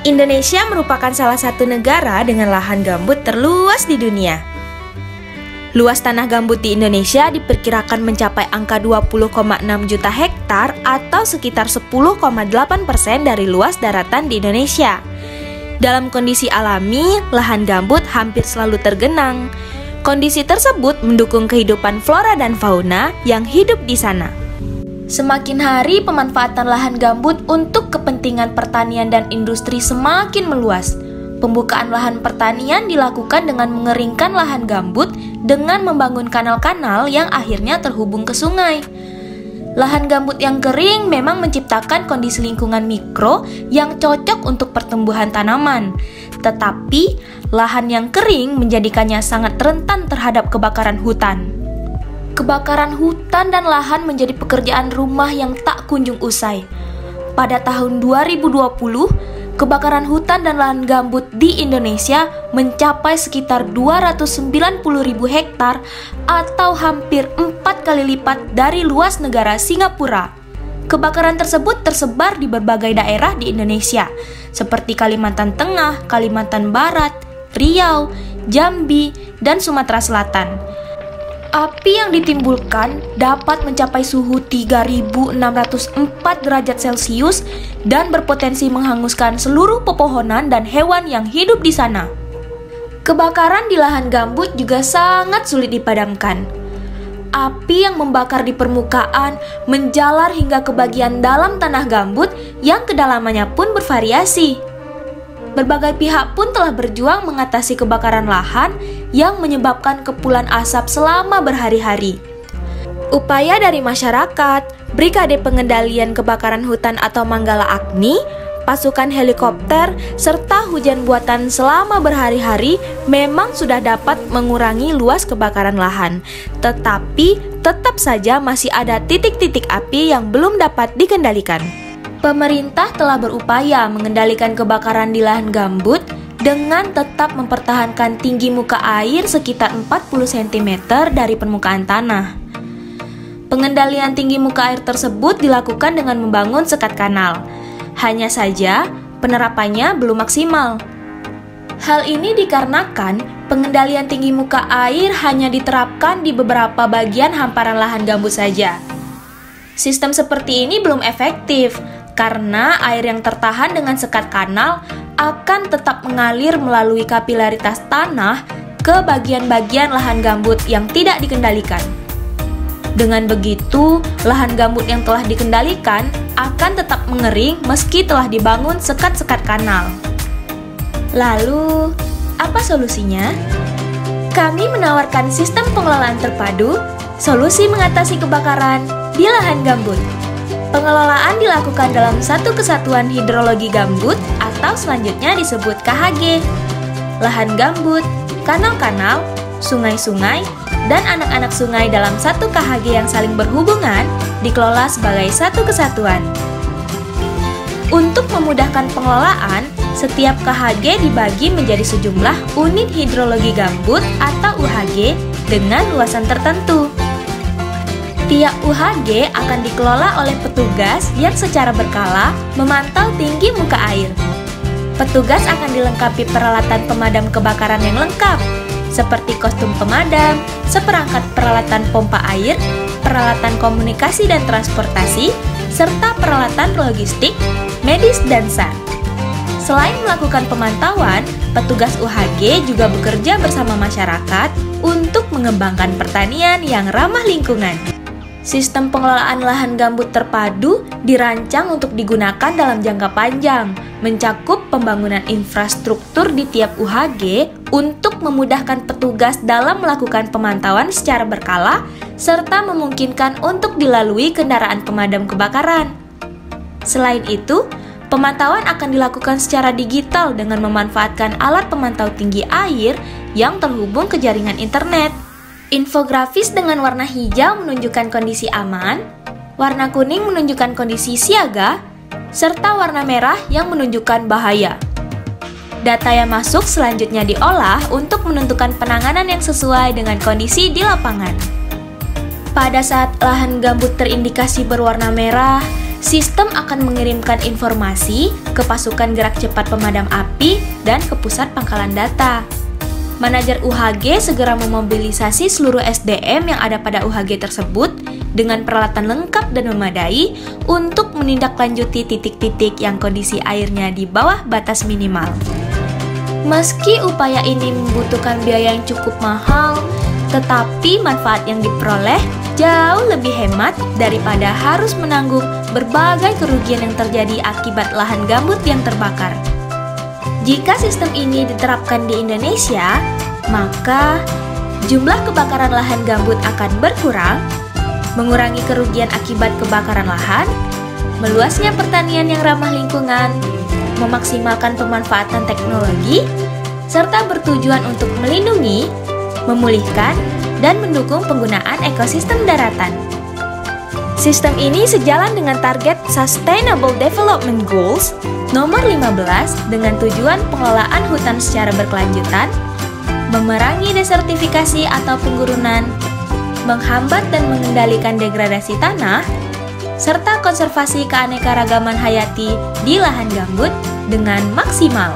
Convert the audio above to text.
Indonesia merupakan salah satu negara dengan lahan gambut terluas di dunia. Luas tanah gambut di Indonesia diperkirakan mencapai angka 20,6 juta hektar atau sekitar 10,8% dari luas daratan di Indonesia. Dalam kondisi alami, lahan gambut hampir selalu tergenang. Kondisi tersebut mendukung kehidupan flora dan fauna yang hidup di sana. Semakin hari, pemanfaatan lahan gambut untuk kepentingan pertanian dan industri semakin meluas. Pembukaan lahan pertanian dilakukan dengan mengeringkan lahan gambut dengan membangun kanal-kanal yang akhirnya terhubung ke sungai. Lahan gambut yang kering memang menciptakan kondisi lingkungan mikro yang cocok untuk pertumbuhan tanaman. Tetapi, lahan yang kering menjadikannya sangat rentan terhadap kebakaran hutan. Kebakaran hutan dan lahan menjadi pekerjaan rumah yang tak kunjung usai. Pada tahun 2020, kebakaran hutan dan lahan gambut di Indonesia mencapai sekitar 290.000 hektar atau hampir 4 kali lipat dari luas negara Singapura. Kebakaran tersebut tersebar di berbagai daerah di Indonesia, seperti Kalimantan Tengah, Kalimantan Barat, Riau, Jambi, dan Sumatera Selatan. Api yang ditimbulkan dapat mencapai suhu 3.604 derajat Celcius dan berpotensi menghanguskan seluruh pepohonan dan hewan yang hidup di sana. Kebakaran di lahan gambut juga sangat sulit dipadamkan. Api yang membakar di permukaan menjalar hingga ke bagian dalam tanah gambut yang kedalamannya pun bervariasi. Berbagai pihak pun telah berjuang mengatasi kebakaran lahan yang menyebabkan kepulan asap selama berhari-hari. Upaya dari masyarakat, Brigade Pengendalian Kebakaran Hutan atau Manggala Agni, pasukan helikopter, serta hujan buatan selama berhari-hari memang sudah dapat mengurangi luas kebakaran lahan. Tetapi, tetap saja masih ada titik-titik api yang belum dapat dikendalikan. Pemerintah telah berupaya mengendalikan kebakaran di lahan gambut dengan tetap mempertahankan tinggi muka air sekitar 40 cm dari permukaan tanah. Pengendalian tinggi muka air tersebut dilakukan dengan membangun sekat kanal. Hanya saja, penerapannya belum maksimal. Hal ini dikarenakan pengendalian tinggi muka air hanya diterapkan di beberapa bagian hamparan lahan gambut saja. Sistem seperti ini belum efektif, karena air yang tertahan dengan sekat kanal akan tetap mengalir melalui kapilaritas tanah ke bagian-bagian lahan gambut yang tidak dikendalikan. Dengan begitu, lahan gambut yang telah dikendalikan akan tetap mengering meski telah dibangun sekat-sekat kanal. Lalu, apa solusinya? Kami menawarkan sistem pengelolaan terpadu, solusi mengatasi kebakaran di lahan gambut. Pengelolaan dilakukan dalam satu kesatuan hidrologi gambut atau selanjutnya disebut KHG. Lahan gambut, kanal-kanal, sungai-sungai, dan anak-anak sungai dalam satu KHG yang saling berhubungan dikelola sebagai satu kesatuan. Untuk memudahkan pengelolaan, setiap KHG dibagi menjadi sejumlah unit hidrologi gambut atau UHG dengan luasan tertentu. Tiap UHG akan dikelola oleh petugas yang secara berkala memantau tinggi muka air. Petugas akan dilengkapi peralatan pemadam kebakaran yang lengkap, seperti kostum pemadam, seperangkat peralatan pompa air, peralatan komunikasi dan transportasi, serta peralatan logistik, medis, dan SAR. Selain melakukan pemantauan, petugas UHG juga bekerja bersama masyarakat untuk mengembangkan pertanian yang ramah lingkungan. Sistem pengelolaan lahan gambut terpadu dirancang untuk digunakan dalam jangka panjang, mencakup pembangunan infrastruktur di tiap UHG untuk memudahkan petugas dalam melakukan pemantauan secara berkala, serta memungkinkan untuk dilalui kendaraan pemadam kebakaran. Selain itu, pemantauan akan dilakukan secara digital dengan memanfaatkan alat pemantau tinggi air yang terhubung ke jaringan internet. Infografis dengan warna hijau menunjukkan kondisi aman, warna kuning menunjukkan kondisi siaga, serta warna merah yang menunjukkan bahaya. Data yang masuk selanjutnya diolah untuk menentukan penanganan yang sesuai dengan kondisi di lapangan. Pada saat lahan gambut terindikasi berwarna merah, Sistem akan mengirimkan informasi ke pasukan gerak cepat pemadam api dan ke pusat pangkalan data. Manajer UHG segera memobilisasi seluruh SDM yang ada pada UHG tersebut dengan peralatan lengkap dan memadai untuk menindaklanjuti titik-titik yang kondisi airnya di bawah batas minimal. Meski upaya ini membutuhkan biaya yang cukup mahal, tetapi manfaat yang diperoleh jauh lebih hemat daripada harus menanggung berbagai kerugian yang terjadi akibat lahan gambut yang terbakar. Jika sistem ini diterapkan di Indonesia, maka jumlah kebakaran lahan gambut akan berkurang, mengurangi kerugian akibat kebakaran lahan, meluasnya pertanian yang ramah lingkungan, memaksimalkan pemanfaatan teknologi, serta bertujuan untuk melindungi, memulihkan, dan mendukung penggunaan ekosistem daratan. Sistem ini sejalan dengan target Sustainable Development Goals nomor 15 dengan tujuan pengelolaan hutan secara berkelanjutan, memerangi desertifikasi atau penggurunan, menghambat dan mengendalikan degradasi tanah, serta konservasi keanekaragaman hayati di lahan gambut dengan maksimal.